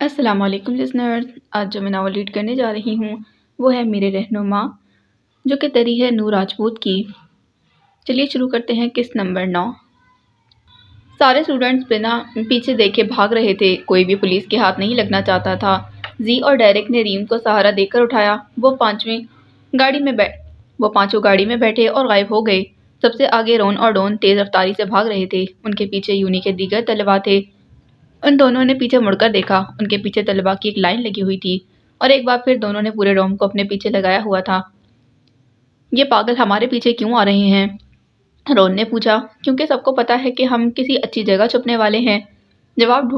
السلام علیکم لسنرز، آج جو میں ناول ریڈ کرنے جا رہی ہوں وہ ہے میرے رہنما، جو کہ تری ہے نور راجپوت کی۔ چلیے شروع کرتے ہیں قسط نمبر 9۔ سارے اسٹوڈنٹس بنا پیچھے دیکھے بھاگ رہے تھے، کوئی بھی پولیس کے ہاتھ نہیں لگنا چاہتا تھا۔ زی اور ڈیرک نے ریم کو سہارا دے کر اٹھایا۔ وہ پانچوں گاڑی میں بیٹھے اور غائب ہو گئے۔ سب سے آگے رون اور ڈون تیز رفتاری سے بھاگ رہے تھے، ان کے پیچھے یونی کے دیگر طلباء تھے۔ ان دونوں نے پیچھے مڑ کر دیکھا، ان کے پیچھے طلباء کی ایک لائن لگی ہوئی تھی، اور ایک بار پھر دونوں نے پورے روم کو اپنے پیچھے لگایا ہوا تھا۔ یہ پاگل ہمارے پیچھے کیوں آ رہے ہیں؟ رون نے پوچھا۔ کیونکہ سب کو پتا ہے کہ ہم کسی اچھی جگہ چھپنے والے ہیں، جواب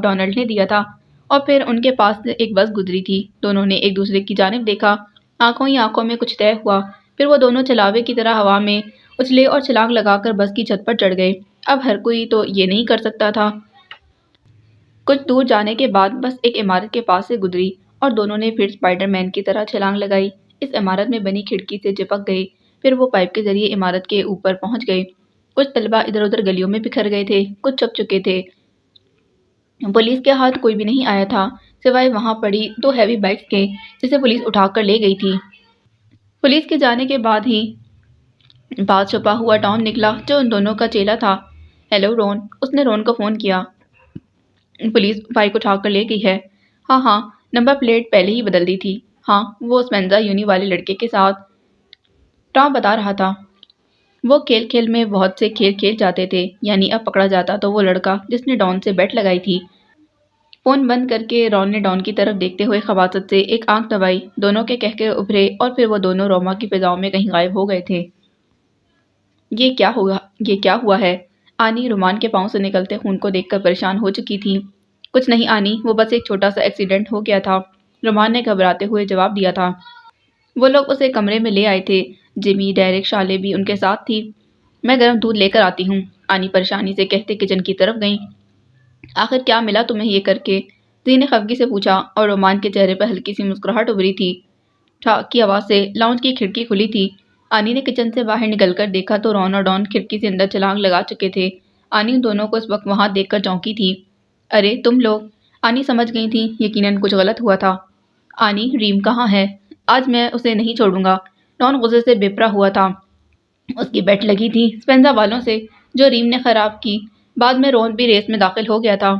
ڈونلڈ نے دیا تھا۔ اور پھر ان کے پاس سے ایک بس گزری تھی۔ دونوں نے ایک دوسرے کی جانب دیکھا، آنکھوں ہی آنکھوں میں کچھ طے ہوا۔ پھر وہ دونوں چلاوے کی طرح ہوا میں اچھلے اور چھلانگ لگا کر بس کی چھت پر چڑھ گئے۔ اب ہر کوئی تو یہ نہیں کر سکتا تھا۔ کچھ دور جانے کے بعد بس ایک عمارت کے پاس سے گزری اور دونوں نے پھر اسپائڈر مین کی طرح چھلانگ لگائی، اس عمارت میں بنی کھڑکی سے چپک گئے۔ پھر وہ پائپ کے ذریعے عمارت کے اوپر پہنچ گئے۔ کچھ طلباء ادھر ادھر گلیوں میں بکھر گئے تھے، کچھ چھپ چکے تھے۔ پولیس کے ہاتھ کوئی بھی نہیں آیا تھا سوائے وہاں پڑی 2 ہیوی بیگز کے، جسے پولیس اٹھا کر لے گئی تھی۔ پولیس کے جانے کے بعد ہی پاس چھپا ہوا ٹام نکلا، جو ان دونوں کا چیلا تھا۔ ہیلو رون، اس نے رون کو فون کیا۔ پولیس بائک اٹھا کر لے گئی ہے۔ ہاں، نمبر پلیٹ پہلے ہی بدل دی تھی۔ ہاں، وہ اسپینزا یونی والے لڑکے کے ساتھ، ٹام بتا رہا تھا۔ وہ کھیل کھیل میں بہت سے کھیل کھیل جاتے تھے، یعنی اب پکڑا جاتا تو وہ لڑکا جس نے ڈان سے بیٹ لگائی تھی۔ فون بند کر کے رون نے ڈان کی طرف دیکھتے ہوئے خباثت سے ایک آنکھ دبائی۔ دونوں کے کہکہے ابھرے اور پھر وہ دونوں روما کی فضاؤں میں کہیں غائب ہو گئے تھے۔ یہ کیا ہوا ہے؟ آنی رومان کے پاؤں سے نکلتے خون کو دیکھ کر پریشان ہو چکی تھی۔ کچھ نہیں آنی، وہ بس ایک چھوٹا سا ایکسیڈنٹ ہو گیا تھا، رومان نے گھبراتے ہوئے جواب دیا تھا۔ وہ لوگ اسے کمرے میں لے آئے تھے، جیمی، ڈیرک، شالے بھی ان کے ساتھ تھی۔ میں گرم دودھ لے کر آتی ہوں، آنی پریشانی سے کہتے کچن کی طرف گئیں۔ آخر کیا ملا تمہیں یہ کر کے؟ زی نے خفگی سے پوچھا، اور رومان کے چہرے پر ہلکی سی مسکراہٹ ابھری تھی۔ ٹھاک کی آواز سے لاؤنج کی کھڑکی کھلی تھی۔ آنی نے کچن سے باہر نکل کر دیکھا تو رون اور ڈان کھڑکی سے اندر چھلانگ لگا چکے تھے۔ آنی ان دونوں کو اس وقت وہاں دیکھ کر چونکی تھی۔ ارے تم لوگ! آنی سمجھ گئی تھی یقیناً کچھ غلط ہوا تھا۔ آنی، ریم کہاں ہے؟ آج میں اسے نہیں چھوڑوں گا۔ ڈان غصے سے بھپرا ہوا تھا۔ اس کی بیٹ لگی تھی اسپینزا والوں سے، جو ریم نے خراب کی۔ بعد میں رون بھی ریس میں داخل ہو گیا تھا۔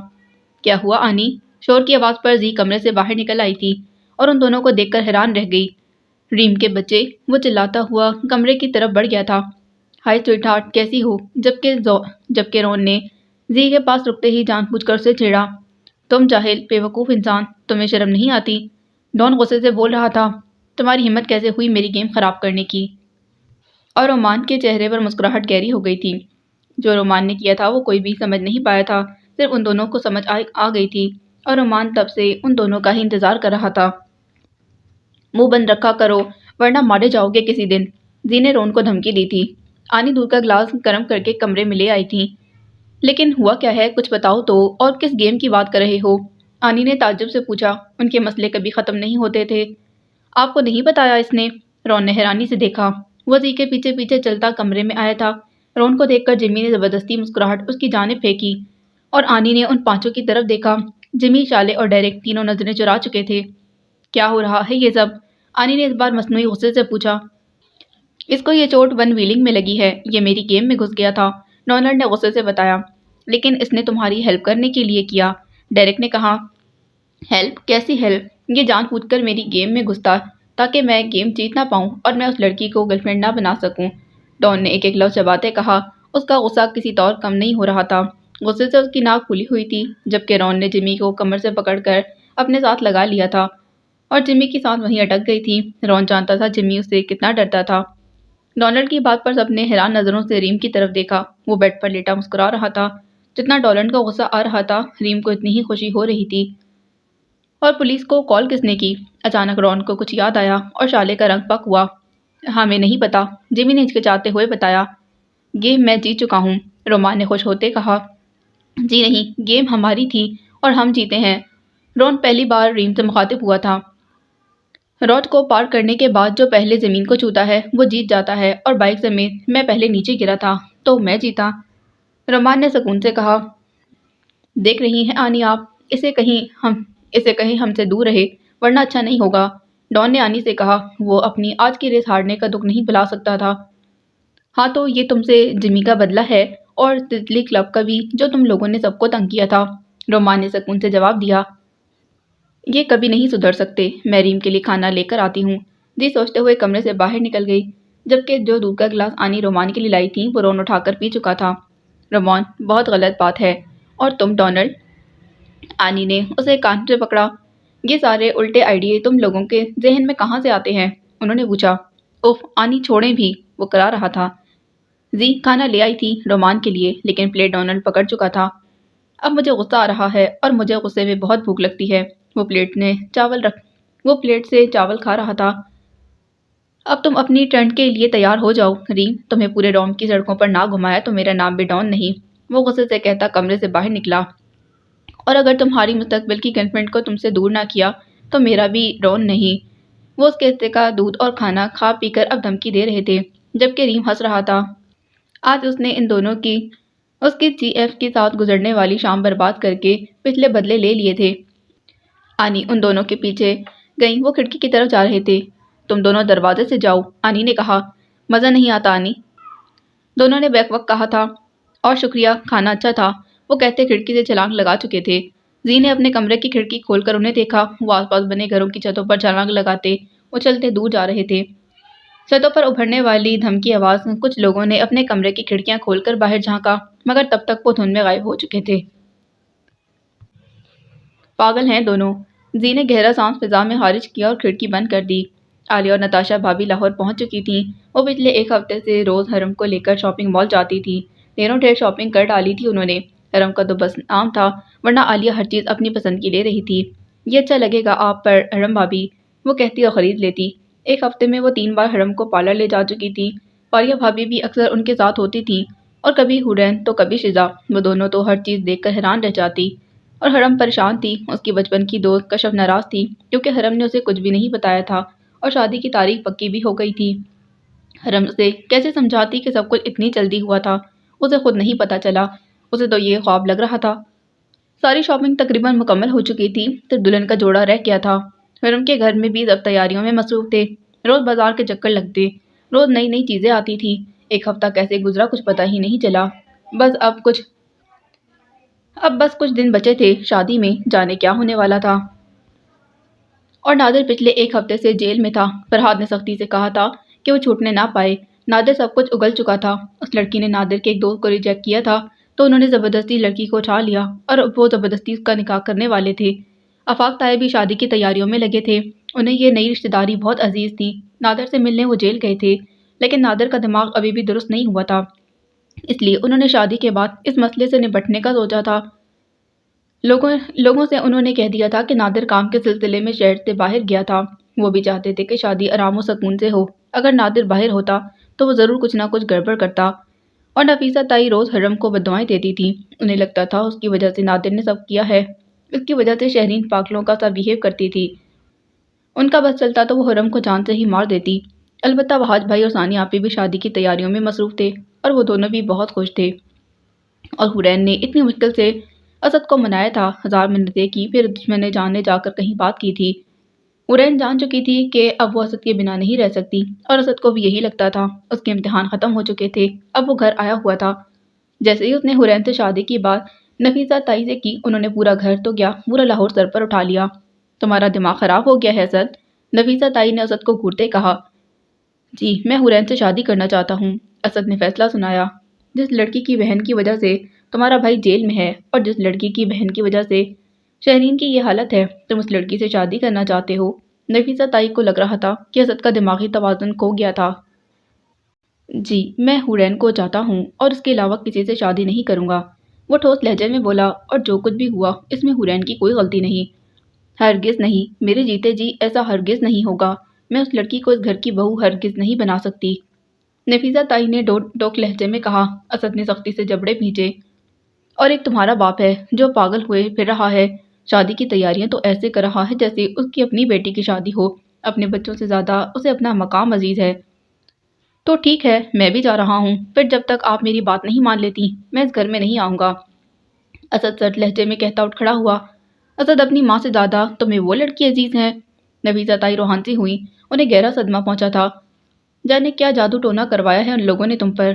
کیا ہوا آنی؟ شور کی آواز پر زی کمرے سے باہر نکل آئی تھی اور ان دونوں کو دیکھ کر حیران رہ گئی۔ ریم کے بچے! وہ چلاتا ہوا کمرے کی طرف بڑھ گیا تھا۔ ہائی سویٹ ہارٹ، کیسی ہو؟ جبکہ رون نے زی کے پاس رکتے ہی جان بوجھ کر اسے چھیڑا۔ تم جاہل، بے وقوف انسان، تمہیں شرم نہیں آتی؟ ڈان غصے سے بول رہا تھا۔ تمہاری ہمت کیسے ہوئی میری گیم خراب کرنے کی؟ اور رومان کے چہرے پر مسکراہٹ گہری ہو گئی تھی۔ جو رومان نے کیا تھا وہ کوئی بھی سمجھ نہیں پایا تھا، صرف ان دونوں کو سمجھ آ گئی تھی، اور رومان تب سے ان دونوں کا ہی انتظار کر رہا تھا۔ منہ بند رکھا کرو ورنہ مارے جاؤ گے کسی دن، زی نے رون کو دھمکی دی تھی۔ آنی دودھ کا گلاس گرم کر کے کمرے میں لے آئی تھی۔ لیکن ہوا کیا ہے، کچھ بتاؤ تو، اور کس گیم کی بات کر رہے ہو؟ آنی نے تعجب سے پوچھا۔ ان کے مسئلے کبھی ختم نہیں ہوتے تھے۔ آپ کو نہیں بتایا اس نے؟ رون نے حیرانی سے دیکھا۔ وہ زی کے پیچھے پیچھے چلتا کمرے میں آیا تھا۔ رون کو دیکھ کر جیمی نے زبردستی مسکراہٹ اس کی جانب پھینکی اور آنی نے ان پانچوں کی طرف دیکھا۔ جیمی، شالے اور ڈیرک تینوں نظریں چرا چکے تھے۔ کیا ہو رہا ہے یہ سب؟ آنی نے اس بار مصنوعی غصے سے پوچھا۔ اس کو یہ چوٹ ون ویلنگ میں لگی ہے، یہ میری گیم میں گھس گیا تھا، ڈونلڈ نے غصے سے بتایا۔ لیکن اس نے تمہاری ہیلپ کرنے کے لیے کیا، ڈیرک نے کہا۔ ہیلپ؟ کیسی ہیلپ؟ یہ جان بوجھ کر میری گیم میں گھستا تاکہ میں گیم جیت نہ پاؤں اور میں اس لڑکی کو گرل فرینڈ نہ بنا سکوں، ڈان نے ایک ایک لفظ چباتے کہا۔ اس کا غصہ کسی طور کم نہیں ہو رہا تھا، غصے سے اس کی ناک پھولی ہوئی تھی، جبکہ رون نے جیمی کو کمر سے پکڑ کر اپنے ساتھ لگا لیا تھا اور جیمی کی سانس وہیں اٹک گئی تھی۔ رون جانتا تھا جیمی اس سے کتنا ڈرتا تھا۔ ڈونلڈ کی بات پر سب نے حیران نظروں سے ریم کی طرف دیکھا۔ وہ بیڈ پر لیٹا مسکرا رہا تھا۔ جتنا ڈونلڈ کو غصہ آ رہا تھا، ریم کو اتنی ہی خوشی ہو رہی تھی۔ اور پولیس کو کال کس نے کی؟ اچانک رون کو کچھ یاد آیا اور شالے کا رنگ پک ہوا۔ ہمیں نہیں پتا، جیمی نے ہچکچاتے ہوئے بتایا۔ گیم میں جیت چکا ہوں، رومان نے خوش ہوتے کہا۔ جی نہیں، گیم ہماری تھی اور ہم جیتے ہیں، رون پہلی بار ریم سے مخاطب ہوا تھا۔ روڈ کو پار کرنے کے بعد جو پہلے زمین کو چھوتا ہے وہ جیت جاتا ہے، اور بائک سمیت میں پہلے نیچے گرا تھا تو میں جیتا، رومان نے سکون سے کہا۔ دیکھ رہی ہیں آنی، آپ اسے کہیں ہم سے دور رہے ورنہ اچھا نہیں ہوگا۔ ڈان نے آنی سے کہا۔ وہ اپنی آج کی ریس ہارنے کا دکھ نہیں بھلا سکتا تھا۔ ہاں تو یہ تم سے جمی کا بدلہ ہے اور تتلی کلب کا بھی، جو تم لوگوں نے سب کو تنگ کیا تھا، رومان نے سکون سے جواب دیا۔ یہ کبھی نہیں سدھر سکتے۔ میں ریم کے لیے کھانا لے کر آتی ہوں۔ جی سوچتے ہوئے کمرے سے باہر نکل گئی، جبکہ جو دودھ کا گلاس آنی رومان کے لیے لائی تھی وہ رون اٹھا کر پی چکا تھا۔ رومان، بہت غلط بات ہے۔ اور تم ڈونلڈ؟ آنی نے اسے کان سے پکڑا۔ یہ سارے الٹے آئیڈیے تم لوگوں کے ذہن میں کہاں سے آتے ہیں؟ انہوں نے پوچھا۔ اف آنی چھوڑیں بھی، وہ کرا رہا تھا۔ زی کھانا لے آئی تھی رومان کے لیے، لیکن پلیٹ ڈونلڈ پکڑ چکا تھا۔ اب مجھے غصہ آ رہا ہے اور مجھے غصے میں بہت بھوک لگتی ہے۔ وہ پلیٹ سے چاول کھا رہا تھا۔ اب تم اپنی ٹرن کے لیے تیار ہو جاؤ ریم، تمہیں پورے ڈوم کی سڑکوں پر نہ گھمایا تو میرا نام بھی ڈان نہیں۔ وہ غصے سے کہتا کمرے سے باہر نکلا۔ اور اگر تمہاری مستقبل کی گرل فرینڈ کو تم سے دور نہ کیا تو میرا بھی ڈان نہیں۔ وہ اس کے حصے کا دودھ اور کھانا کھا پی کر اب دھمکی دے رہے تھے، جبکہ ریم ہنس رہا تھا۔ آج اس نے ان دونوں کی اس کی جی ایف کے ساتھ گزرنے والی شام برباد کر کے پچھلے بدلے لے لیے تھے۔ آنی ان دونوں کے پیچھے گئیں، وہ کھڑکی کی طرف جا رہے تھے۔ تم دونوں دروازے سے جاؤ، آنی نے کہا۔ مزہ نہیں آتا آنی، دونوں نے بیک وقت کہا تھا۔ اور شکریہ، کھانا اچھا تھا، وہ کہتے کھڑکی سے چھلانگ لگا چکے تھے۔ زی نے اپنے کمرے کی کھڑکی کھول کر انہیں دیکھا۔ وہ آس پاس بنے گھروں کی چھتوں پر چھلانگ لگاتے اچھلتے دور جا رہے تھے۔ چھتوں پر ابھرنے والی دھمکی آواز، کچھ لوگوں نے اپنے کمرے کی کھڑکیاں کھول کر باہر جھانکا، مگر تب تک وہ دھند میں غائب ہو چکے تھے۔ پاگل ہیں دونوں، زی نے گہرا سانس فضا میں خارج کیا اور کھڑکی بند کر دی۔ عالیہ اور نتاشا بھابھی لاہور پہنچ چکی تھیں۔ وہ پچھلے ایک ہفتے سے روز حرم کو لے کر شاپنگ مال جاتی تھیں۔ ڈھیروں ڈھیر شاپنگ کر ڈالی تھی انہوں نے۔ حرم کا تو بس نام تھا، ورنہ عالیہ ہر چیز اپنی پسند کی لے رہی تھی۔ یہ اچھا لگے گا آپ پر حرم بھابھی، وہ کہتی اور خرید لیتی۔ ایک ہفتے میں وہ 3 بار حرم کو پارلر لے جا چکی تھی۔ فاریہ بھابھی بھی اکثر ان کے ساتھ ہوتی تھیں، اور کبھی حورین تو کبھی شزا، وہ دونوں تو ہر چیز دیکھ کر حیران رہ جاتی۔ اور حرم پریشان تھی، اس کی بچپن کی دوست کشف ناراض تھی، کیونکہ حرم نے اسے کچھ بھی نہیں بتایا تھا اور شادی کی تاریخ پکی بھی ہو گئی تھی۔ حرم اسے کیسے سمجھاتی کہ سب کچھ اتنی جلدی ہوا تھا، اسے خود نہیں پتا چلا، اسے تو یہ خواب لگ رہا تھا۔ ساری شاپنگ تقریباً مکمل ہو چکی تھی، صرف دلہن کا جوڑا رہ گیا تھا۔ حرم کے گھر میں بھی سب تیاریوں میں مصروف تھے۔ روز بازار کے چکر لگتے، روز نئی نئی چیزیں آتی تھیں۔ ایک ہفتہ کیسے گزرا کچھ پتا ہی نہیں چلا۔ بس کچھ دن بچے تھے شادی میں، جانے کیا ہونے والا تھا۔ اور نادر پچھلے ایک ہفتے سے جیل میں تھا۔ فرحاد نے سختی سے کہا تھا کہ وہ چھوٹنے نہ پائے۔ نادر سب کچھ اگل چکا تھا۔ اس لڑکی نے نادر کے ایک دوست کو ریجیکٹ کیا تھا، تو انہوں نے زبردستی لڑکی کو اٹھا لیا اور وہ زبردستی اس کا نکاح کرنے والے تھے۔ آفاق طاہر بھی شادی کی تیاریوں میں لگے تھے۔ انہیں یہ نئی رشتہ داری بہت عزیز تھی۔ نادر سے ملنے وہ جیل گئے تھے، لیکن نادر کا دماغ ابھی بھی درست نہیں ہوا تھا، اس لیے انہوں نے شادی کے بعد اس مسئلے سے نپٹنے کا سوچا تھا۔ لوگوں سے انہوں نے کہہ دیا تھا کہ نادر کام کے سلسلے میں شہر سے باہر گیا تھا۔ وہ بھی چاہتے تھے کہ شادی آرام و سکون سے ہو۔ اگر نادر باہر ہوتا تو وہ ضرور کچھ نہ کچھ گڑبڑ کرتا۔ اور نفیسہ تائی روز حرم کو بددعائیں دیتی تھی۔ انہیں لگتا تھا اس کی وجہ سے نادر نے سب کیا ہے، اس کی وجہ سے شہرین پاگلوں کا سا بیہیو کرتی تھی۔ ان کا بس چلتا تو وہ حرم کو جان سے ہی مار دیتی۔ البتہ وحاج بھائی اور ثانی آپی بھی شادی کی تیاریوں میں مصروف تھے، اور وہ دونوں بھی بہت خوش تھے۔ اور حورین نے اتنی مشکل سے اسد کو منایا تھا، 1000 منتیں کی، پھر دشمن نے جان نے جا کر کہیں بات کی تھی۔ حورین جان چکی تھی کہ اب وہ اسد کے بنا نہیں رہ سکتی، اور اسد کو بھی یہی لگتا تھا۔ اس کے امتحان ختم ہو چکے تھے، اب وہ گھر آیا ہوا تھا۔ جیسے ہی اس نے حورین سے شادی کی بات نفیسہ تائی سے کی، انہوں نے پورا گھر تو کیا پورا لاہور سر پر اٹھا لیا۔ تمہارا دماغ خراب ہو گیا ہے اسد، نفیسہ تائی نے اسد کو گھورتے کہا۔ جی میں حورین سے شادی کرنا چاہتا ہوں، اسد نے فیصلہ سنایا۔ جس لڑکی کی بہن کی وجہ سے تمہارا بھائی جیل میں ہے، اور جس لڑکی کی بہن کی وجہ سے شہرین کی یہ حالت ہے، تم اس لڑکی سے شادی کرنا چاہتے ہو۔ نفیسہ تائی کو لگ رہا تھا کہ اسد کا دماغی توازن کھو گیا تھا۔ جی میں حورین کو چاہتا ہوں اور اس کے علاوہ کسی سے شادی نہیں کروں گا، وہ ٹھوس لہجے میں بولا۔ اور جو کچھ بھی ہوا اس میں حورین کی کوئی غلطی نہیں، ہرگز نہیں، میرے جیتے جی ایسا ہرگز نہیں ہوگا۔ میں اس لڑکی کو اس گھر کی بہو ہرگز نہیں بنا سکتی، نفیسہ تائی نے ڈوک لہجے میں کہا۔ اسد نے سختی سے جبڑے بھینچے۔ اور ایک تمہارا باپ ہے جو پاگل ہوئے پھر رہا ہے، شادی کی تیاریاں تو ایسے کر رہا ہے جیسے اس کی اپنی بیٹی کی شادی ہو، اپنے بچوں سے زیادہ اسے اپنا مقام عزیز ہے۔ تو ٹھیک ہے میں بھی جا رہا ہوں، پھر جب تک آپ میری بات نہیں مان لیتی میں اس گھر میں نہیں آؤں گا، اسد سرد لہجے میں کہتا اٹھ کھڑا ہوا۔ اسد اپنی ماں سے زیادہ تمہیں وہ لڑکی عزیز ہے؟ نفیسہ تائی روحان سی ہوئی، انہیں گہرا صدمہ پہنچا تھا۔ جانے کیا جادو ٹونا کروایا ہے ان لوگوں نے تم پر۔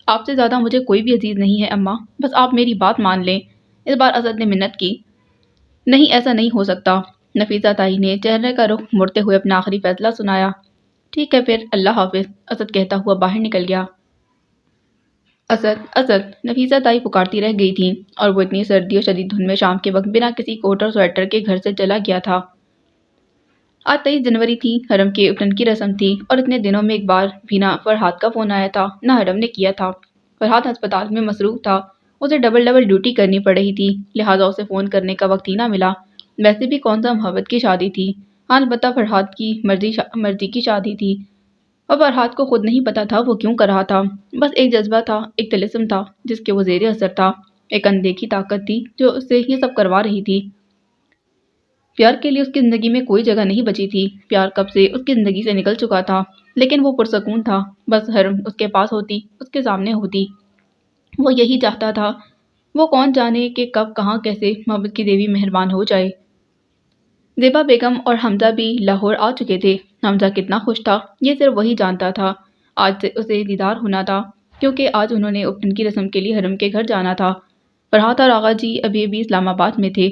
آپ سے زیادہ مجھے کوئی بھی عزیز نہیں ہے اماں، بس آپ میری بات مان لیں۔ اس بار اسد نے منت کی۔ نہیں، ایسا نہیں ہو سکتا۔ نفیسہ تائی نے چہرے کا رخ موڑتے ہوئے اپنا آخری فیصلہ سنایا۔ ٹھیک ہے پھر، اللہ حافظ، اسد کہتا ہوا باہر نکل گیا۔ اسد، اسد، نفیسہ تائی پکارتی رہ گئی تھی، اور وہ اتنی سردی اور شدید دھند میں شام کے وقت بنا کسی کوٹ اور سویٹر کے گھر سے چلا گیا تھا۔ آج 23 جنوری تھی، حرم کے اٹھن کی رسم تھی، اور اتنے دنوں میں ایک بار بھی نہ فرحاد کا فون آیا تھا نہ حرم نے کیا تھا۔ فرحاد ہسپتال میں مصروف تھا، اسے ڈبل ڈیوٹی کرنی پڑ رہی تھی، لہٰذا اسے فون کرنے کا وقت ہی نہ ملا۔ ویسے بھی کون سا محبت کی شادی تھی، ہاں البتہ فرحاد کی مرضی کی شادی تھی، اور فرحاد کو خود نہیں پتا تھا وہ کیوں کر رہا تھا۔ بس ایک جذبہ تھا، ایک طلسم تھا جس کے وہ زیر اثر تھا، ایک اندیکھی طاقت تھی جو اس سے یہ سب کروا رہی تھی۔ پیار کے لیے اس کی زندگی میں کوئی جگہ نہیں بچی تھی، پیار کب سے اس کی زندگی سے نکل چکا تھا، لیکن وہ پرسکون تھا۔ بس حرم اس کے پاس ہوتی، اس کے سامنے ہوتی، وہ یہی چاہتا تھا۔ وہ کون جانے کہ کب کہاں کیسے محبت کی دیوی مہربان ہو جائے۔ زیبا بیگم اور حمزہ بھی لاہور آ چکے تھے۔ حمزہ کتنا خوش تھا یہ صرف وہی جانتا تھا۔ آج سے اسے دیدار ہونا تھا، کیونکہ آج انہوں نے اپٹن کی رسم کے لیے حرم کے گھر جانا تھا۔ فرحاد اور آغا جی ابھی بھی اسلام آباد میں تھے۔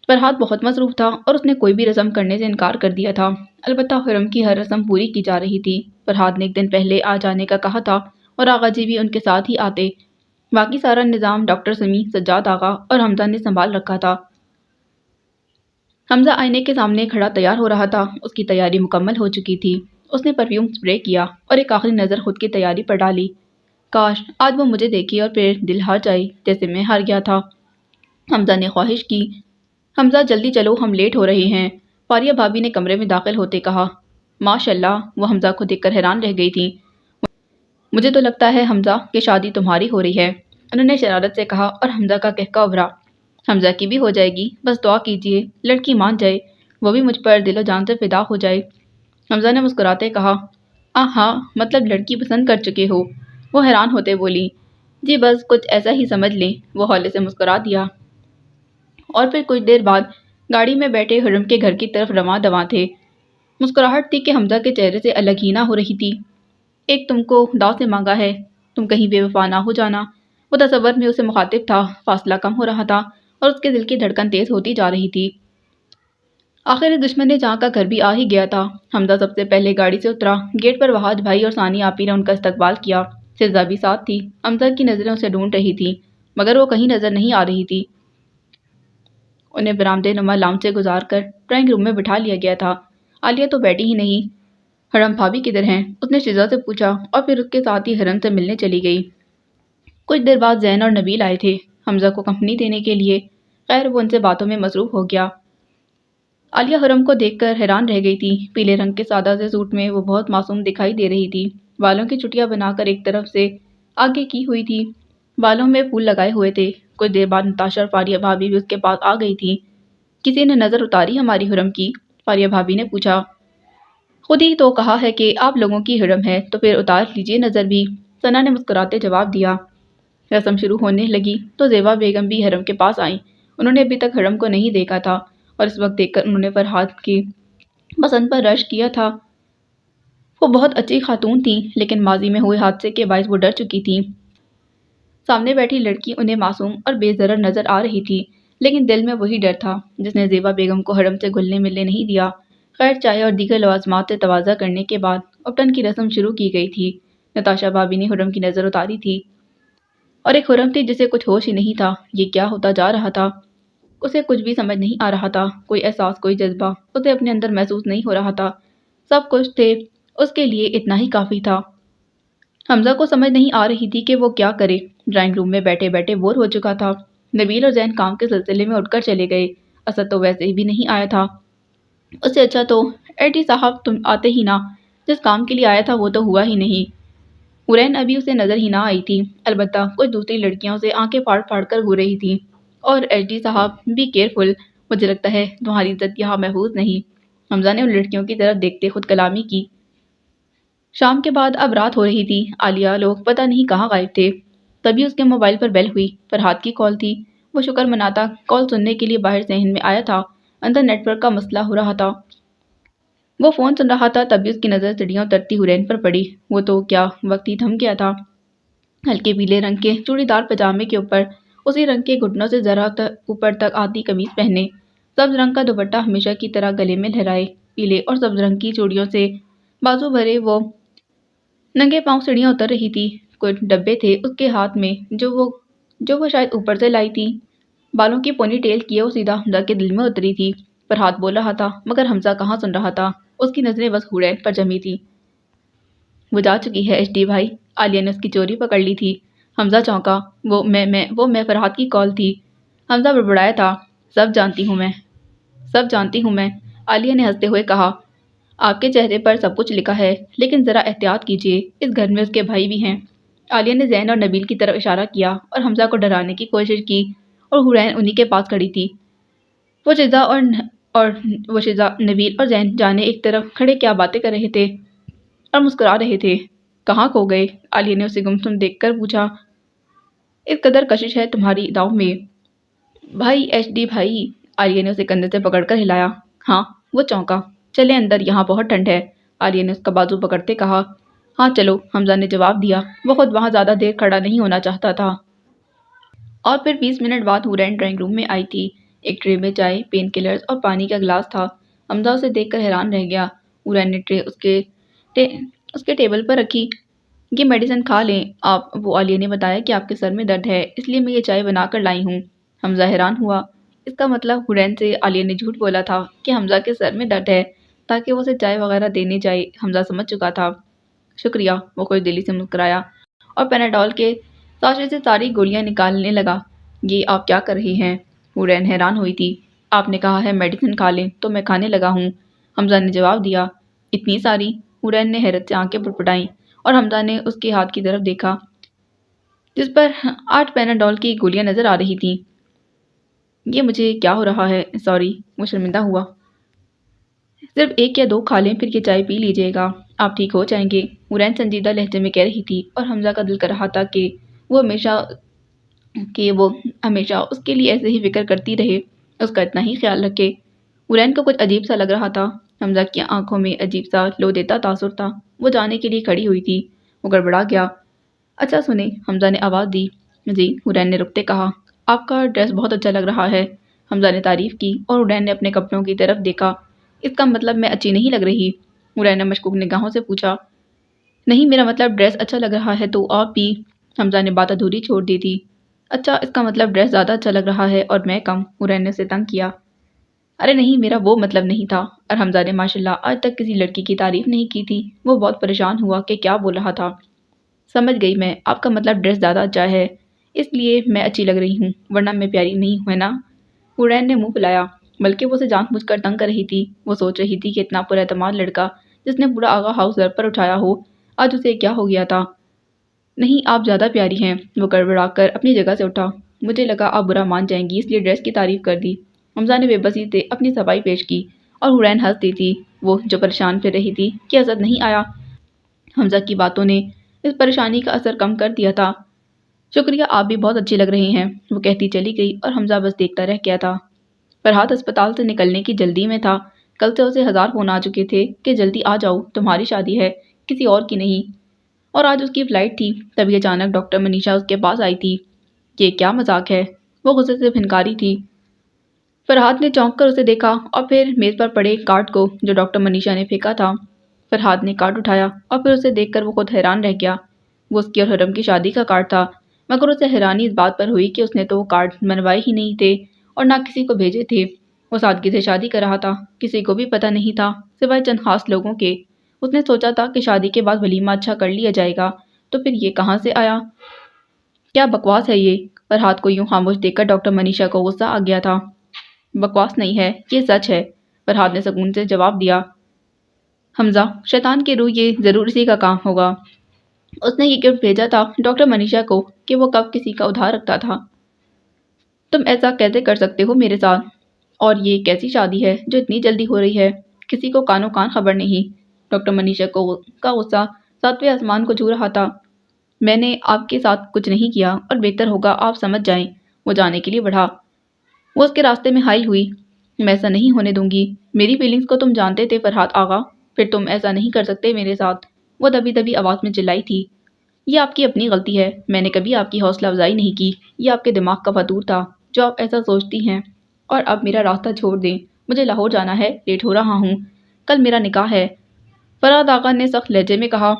فرحاد بہت مصروف تھا اور اس نے کوئی بھی رسم کرنے سے انکار کر دیا تھا، البتہ حرم کی ہر رسم پوری کی جا رہی تھی۔ فرحاد نے ایک دن پہلے آ جانے کا کہا تھا اور آغا جی بھی ان کے ساتھ ہی آتے۔ باقی سارا نظام ڈاکٹر سمیع، سجاد آغا اور حمزہ نے سنبھال رکھا تھا۔ حمزہ آئینے کے سامنے کھڑا تیار ہو رہا تھا، اس کی تیاری مکمل ہو چکی تھی۔ اس نے پرفیوم سپرے کیا اور ایک آخری نظر خود کی تیاری پر ڈالی۔ کاش آج وہ مجھے دیکھے اور پھر دل ہار جائے جیسے میں ہار گیا تھا۔ حمزہ نے خواہش کی۔ حمزہ جلدی چلو، ہم لیٹ ہو رہے ہیں، فاریہ بھابی نے کمرے میں داخل ہوتے کہا۔ ماشاء اللہ، وہ حمزہ کو دیکھ کر حیران رہ گئی تھی۔ مجھے تو لگتا ہے حمزہ کہ شادی تمہاری ہو رہی ہے، انہوں نے شرارت سے کہا اور حمزہ کا کہکا ابھرا۔ حمزہ کی بھی ہو جائے گی، بس دعا کیجیے لڑکی مان جائے، وہ بھی مجھ پر دل و جان سے فدا ہو جائے۔ حمزہ نے مسکراتے کہا، ہاں، مطلب لڑکی پسند کر چکے ہو؟ وہ حیران ہوتے بولی، جی بس کچھ ایسا ہی سمجھ لیں، وہ ہولے سے مسکرا دیا۔ اور پھر کچھ دیر بعد گاڑی میں بیٹھے حرم کے گھر کی طرف رواں دواں تھے۔ مسکراہٹ تھی کہ حمزہ کے چہرے سے الگ ہی نہ ہو رہی تھی۔ ایک تم کو خدا سے مانگا ہے، تم کہیں بے وفا نہ ہو جانا۔ وہ تصور میں اسے مخاطب تھا، فاصلہ کم ہو رہا تھا اور اس کے دل کی دھڑکن تیز ہوتی جا رہی تھی۔ آخر اس دشمن جہاں کا گھر بھی آ ہی گیا تھا۔ حمزہ سب سے پہلے گاڑی سے اترا۔ گیٹ پر وحاد بھائی اور ثانی آپی نے ان کا استقبال کیا۔ سرزا بھی ساتھ تھی۔ حمزہ کی نظریں اسے ڈھونڈ رہی تھیں، مگر وہ کہیں نظر نہیں آ رہی تھی۔ انہیں برآمدے نما لان سے گزار کر ڈرائنگ روم میں بٹھا لیا گیا تھا۔ عالیہ تو بیٹھی ہی نہیں۔ حرم بھابی کدھر ہیں؟ اس نے شزا سے پوچھا اور پھر اس کے ساتھ ہی حرم سے ملنے چلی گئی۔ کچھ دیر بعد زین اور نبیل آئے تھے حمزہ کو کمپنی دینے کے لیے۔ خیر وہ ان سے باتوں میں مصروف ہو گیا۔ عالیہ حرم کو دیکھ کر حیران رہ گئی تھی۔ پیلے رنگ کے سادہ سے سوٹ میں وہ بہت معصوم دکھائی دے رہی تھی۔ بالوں کی چٹیاں بنا کر ایک طرف سے آگے کی ہوئی تھی، بالوں میں پھول لگائے ہوئے تھے۔ کچھ دیر بعد نتاشا اور فاریہ بھابی بھی اس کے پاس آ گئی تھی۔ کسی نے نظر اتاری ہماری حرم کی؟ فاریہ بھابی نے پوچھا۔ خود ہی تو کہا ہے کہ آپ لوگوں کی حرم ہے، تو پھر اتار لیجیے نظر بھی، ثنا نے مسکراتے جواب دیا۔ رسم شروع ہونے لگی تو زیبا بیگم بھی حرم کے پاس آئیں۔ انہوں نے ابھی تک حرم کو نہیں دیکھا تھا اور اس وقت دیکھ کر انہوں نے فرحاد کی پسند پر رشک کیا تھا۔ وہ بہت اچھی خاتون تھیں، لیکن ماضی میں ہوئے حادثے کے باعث وہ ڈر چکی تھیں۔ سامنے بیٹھی لڑکی انہیں معصوم اور بے ضرر نظر آ رہی تھی، لیکن دل میں وہی ڈر تھا جس نے زیبا بیگم کو حرم سے گھلنے ملنے نہیں دیا۔ خیر چائے اور دیگر لوازمات سے تواضع کرنے کے بعد اپٹن کی رسم شروع کی گئی تھی۔ نتاشا بھابی نے حرم کی نظر اتاری تھی، اور ایک حرم تھی جسے کچھ ہوش ہی نہیں تھا۔ یہ کیا ہوتا جا رہا تھا؟ اسے کچھ بھی سمجھ نہیں آ رہا تھا، کوئی احساس، کوئی جذبہ اسے اپنے اندر محسوس نہیں ہو رہا تھا۔ سب کچھ تھے، اس کے لیے اتنا ہی کافی تھا۔ حمزہ کو سمجھ نہیں آ رہی تھی کہ وہ کیا کرے۔ ڈرائنگ روم میں بیٹھے بیٹھے بور ہو چکا تھا۔ نبیل اور زین کام کے سلسلے میں اٹھ کر چلے گئے۔ اسد تو ویسے بھی نہیں آیا تھا۔ اس سے اچھا تو ایڈی صاحب تم آتے ہی نہ، جس کام کے لیے آیا تھا وہ تو ہوا ہی نہیں۔ ارین ابھی اسے نظر ہی نہ آئی تھی، البتہ کچھ دوسری لڑکیاں اسے آنکھیں پھاڑ پھاڑ کر گھور رہی تھیں۔ اور ایچ ڈی صاحب بی کیئرفل، مجھے لگتا ہے تمہاری عزت یہاں محفوظ نہیں۔ حمزہ نے ان لڑکیوں کی طرف دیکھتے خود کلامی کی۔ شام کے بعد اب رات ہو رہی تھی۔ عالیہ لوگ پتہ نہیں کہاں غائب تھے۔ تبھی اس کے موبائل پر بیل ہوئی۔ فرحاد کی کال تھی۔ وہ شکر مناتا کال سننے کے لیے باہر ذہن میں آیا تھا۔ اندر نیٹ ورک کا مسئلہ ہو رہا تھا۔ وہ فون سن رہا تھا تبھی اس کی نظر سیڑھیاں اترتی حورین پر پڑی۔ وہ تو کیا وقت ہی تھم گیا تھا۔ ہلکے پیلے رنگ کے چوڑی دار پجامے کے اوپر اسی رنگ کے گھٹنوں سے ذرا اوپر تک آتی قمیض پہنے، سبز رنگ کا دوپٹہ ہمیشہ کی طرح گلے میں لہرائے، پیلے اور سبز رنگ کی چوڑیوں سے بازو بھرے وہ ننگے پاؤں سیڑھیاں اتر رہی تھی۔ کچھ ڈبے تھے اس کے ہاتھ میں جو وہ شاید اوپر سے لائی تھی۔ بالوں کی پونی ٹیل کیے وہ سیدھا حمزہ کے دل میں اتری تھی۔ فرحات بول رہا تھا مگر حمزہ کہاں سن رہا تھا۔ اس کی نظریں بس حورین پر جمی تھی۔ وہ جا چکی ہے ایچ ڈی بھائی، عالیہ نے اس کی چوری پکڑ لی تھی۔ حمزہ چونکا۔ وہ میں فرحات کی کال تھی۔ حمزہ بڑبڑایا تھا۔ سب جانتی ہوں میں، عالیہ نے ہنستے ہوئے کہا۔ آپ کے چہرے پر سب کچھ لکھا ہے لیکن ذرا احتیاط کیجیے، اس گھر میں اس کے بھائی بھی ہیں۔ عالیہ نے زین اور نبیل کی طرف اشارہ کیا اور حمزہ کو ڈرانے کی کوشش کی، اور حورین انہی کے پاس کھڑی تھی۔ وہ شیزہ، نبیل اور زین جانے ایک طرف کھڑے کیا باتیں کر رہے تھے اور مسکرا رہے تھے۔ کہاں کھو گئے؟ عالیہ نے اسے گمسم دیکھ کر پوچھا۔ اس قدر کشش ہے تمہاری اداؤں میں؟ بھائی، ایچ ڈی بھائی، عالیہ نے اسے کندھے سے پکڑ کر ہلایا۔ ہاں، وہ چونکا۔ چلیں اندر، یہاں بہت ٹھنڈ ہے، عالیہ نے اس کا بازو پکڑتے کہا۔ ہاں چلو، حمزہ نے جواب دیا۔ وہ خود وہاں زیادہ دیر کھڑا نہیں ہونا چاہتا تھا۔ اور پھر 20 منٹ بعد حورین ڈرائنگ روم میں آئی تھی۔ ایک ٹرے میں چائے، پین کلرز اور پانی کا گلاس تھا۔ حمزہ اسے دیکھ کر حیران رہ گیا۔ حورین نے ٹرے اس کے ٹیبل پر رکھی۔ یہ میڈیسن کھا لیں آپ، وہ عالیہ نے بتایا کہ آپ کے سر میں درد ہے اس لیے میں یہ چائے بنا کر لائی ہوں۔ حمزہ حیران ہوا۔ اس کا مطلب حورین سے عالیہ نے جھوٹ بولا تھا کہ حمزہ کے سر میں درد ہے تاکہ وہ اسے چائے وغیرہ دینے جائے۔ حمزہ سمجھ چکا تھا۔ شکریہ، وہ خوش دلی سے مسکرایا اور پیناڈول کے ساشے سے ساری گولیاں نکالنے لگا۔ یہ آپ کیا کر رہی ہیں؟ حورین حیران ہوئی تھی۔ آپ نے کہا ہے میڈیسن کھا لیں تو میں کھانے لگا ہوں، حمزہ نے جواب دیا۔ اتنی ساری؟ حورین نے حیرت سے آنکھیں پٹپٹائیں اور حمزہ نے اس کے ہاتھ کی طرف دیکھا جس پر 8 پیناڈول کی گولیاں نظر آ رہی تھیں۔ یہ مجھے کیا ہو رہا ہے؟ سوری، وہ شرمندہ ہوا۔ صرف 1 یا 2 کھا لیں پھر یہ چائے پی لیجیے گا، آپ ٹھیک ہو جائیں گے، حورین سنجیدہ لہجے میں کہہ رہی تھی، اور حمزہ کا دل کر رہا تھا کہ وہ ہمیشہ اس کے لیے ایسے ہی فکر کرتی رہے، اس کا اتنا ہی خیال رکھے۔ حورین کو کچھ عجیب سا لگ رہا تھا۔ حمزہ کی آنکھوں میں عجیب سا لو دیتا تاثر تھا۔ وہ جانے کے لیے کھڑی ہوئی تھی۔ وہ گڑبڑا گیا۔ اچھا سنیں، حمزہ نے آواز دی۔ جی، حورین نے رکتے کہا۔ آپ کا ڈریس بہت اچھا لگ رہا ہے، حمزہ نے تعریف کی اور حورین نے اپنے کپڑوں کی طرف دیکھا۔ اس کا مطلب میں اچھی نہیں لگ رہی؟ حورین نے مشکوک نگاہوں سے پوچھا۔ نہیں، میرا مطلب ڈریس اچھا لگ رہا ہے تو آپ بھی، حمزہ نے بات ادھوری چھوڑ دی تھی۔ اچھا، اس کا مطلب ڈریس زیادہ اچھا لگ رہا ہے اور میں کم، حورین نے اسے تنگ کیا۔ ارے نہیں، میرا وہ مطلب نہیں تھا، اور حمزہ نے ماشاءاللہ آج تک کسی لڑکی کی تعریف نہیں کی تھی۔ وہ بہت پریشان ہوا کہ کیا بول رہا تھا۔ سمجھ گئی میں، آپ کا مطلب ڈریس زیادہ اچھا ہے اس لیے میں اچھی لگ رہی ہوں، ورنہ میں پیاری نہیں ہوں، ہے نا؟ حورین نے منہ پھلایا، بلکہ وہ اسے جان بوجھ کر تنگ کر رہی تھی۔ وہ سوچ رہی تھی کہ اتنا پر اعتماد لڑکا جس نے پورا آغا ہاؤس سر پر اٹھایا ہو، آج اسے کیا ہو گیا تھا۔ نہیں، آپ زیادہ پیاری ہیں، وہ گڑبڑا کر اپنی جگہ سے اٹھا۔ مجھے لگا آپ برا مان جائیں گی اس لیے ڈریس کی تعریف کر دی۔ حمزہ نے بے بسی سے اپنی صفائی پیش کی اور حورین ہنس دی تھی۔ وہ جو پریشان پھر رہی تھی کہ حسد نہیں آیا۔ حمزہ کی باتوں نے اس پریشانی کا اثر کم کر دیا تھا۔ شکریہ، آپ بھی بہت اچھی لگ رہی ہیں، وہ کہتی چلی گئی اور حمزہ بس دیکھتا رہ گیا تھا۔ فرحات اسپتال سے نکلنے کی جلدی میں تھا۔ کل سے اسے 1000 فون آ چکے تھے کہ جلدی آ جاؤ، تمہاری شادی ہے، کسی اور کی نہیں، اور آج اس کی فلائٹ تھی۔ تبھی اچانک ڈاکٹر منیشا اس کے پاس آئی تھی۔ یہ کیا مذاق ہے؟ وہ غصے سے پھنکاری تھی۔ فرحات نے چونک کر اسے دیکھا اور پھر میز پر پڑے کارڈ کو جو ڈاکٹر منیشا نے پھینکا تھا۔ فرحات نے کارڈ اٹھایا اور پھر اسے دیکھ کر وہ خود حیران رہ گیا۔ وہ اس کی اور حرم کی شادی کا کارڈ تھا، مگر اسے حیرانی اس بات پر ہوئی کہ اس نے تو وہ کارڈ بنوائے ہی نہیں تھے اور نہ کسی کو بھیجے تھے۔ وہ سادگی سے شادی کر رہا تھا، کسی کو بھی پتہ نہیں تھا سوائے چند خاص لوگوں کے۔ اس نے سوچا تھا کہ شادی کے بعد ولیمہ اچھا کر لیا جائے گا، تو پھر یہ کہاں سے آیا؟ کیا بکواس ہے یہ؟ فرحات کو یوں خاموش دیکھ کر ڈاکٹر منیشا کو غصہ آ گیا تھا۔ بکواس نہیں ہے، یہ سچ ہے، فرحات نے سکون سے جواب دیا۔ حمزہ، شیطان کی روح، یہ ضرور اسی کا کام ہوگا۔ اس نے یہ گفٹ بھیجا تھا ڈاکٹر منیشا کو کہ وہ کب کسی کا ادھار رکھتا تھا۔ تم ایسا کیسے کر سکتے ہو میرے ساتھ؟ اور یہ کیسی شادی ہے جو اتنی جلدی ہو رہی ہے؟ کسی کو کانوں کان خبر نہیں۔ ڈاکٹر منیشا کا غصہ 7ویں آسمان کو چھو رہا تھا۔ میں نے آپ کے ساتھ کچھ نہیں کیا اور بہتر ہوگا آپ سمجھ جائیں۔ وہ جانے کے لیے بڑھا۔ وہ اس کے راستے میں حائل ہوئی۔ میں ایسا نہیں ہونے دوں گی۔ میری فیلنگز کو تم جانتے تھے فرحات آغا، پھر تم ایسا نہیں کر سکتے میرے ساتھ، وہ دبی دبی آواز میں چلائی تھی۔ یہ آپ کی اپنی غلطی ہے، میں نے کبھی آپ کی حوصلہ افزائی نہیں کی، یہ آپ کے دماغ کا فطور تھا جو آپ ایسا سوچتی ہیں۔ اور اب میرا راستہ چھوڑ دیں، مجھے لاہور جانا ہے، لیٹ ہو رہا ہوں، کل میرا نکاح ہے۔ فرحات آغا نے سخت لہجے میں کہا۔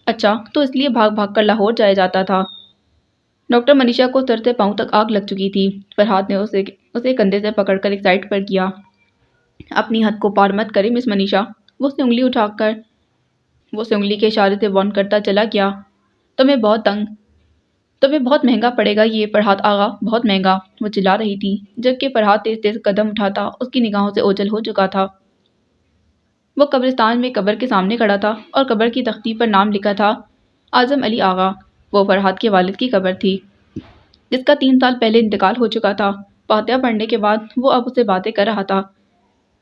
اچھا تو اس لیے بھاگ بھاگ کر لاہور جایا جاتا تھا؟ ڈاکٹر منیشا کو سر سے پاؤں تک آگ لگ چکی تھی۔ فرحات نے اسے کندھے سے پکڑ کر ایک سائڈ پر کیا۔ اپنی حد کو پار مت کرے مس منیشا، وہ اسے انگلی کے اشارے سے وارن کرتا چلا گیا۔ تمہیں بہت مہنگا پڑے گا یہ فرحات آغا، بہت مہنگا، وہ چلا رہی تھی، جبکہ فرحات تیز تیز قدم اٹھاتا اس کی نگاہوں سے اوجھل ہو چکا تھا۔ وہ قبرستان میں قبر کے سامنے کھڑا تھا اور قبر کی تختی پر نام لکھا تھا اعظم علی آغا۔ وہ فرحات کے والد کی قبر تھی جس کا 3 سال پہلے انتقال ہو چکا تھا۔ فاتحہ پڑھنے کے بعد وہ اب اسے باتیں کر رہا تھا۔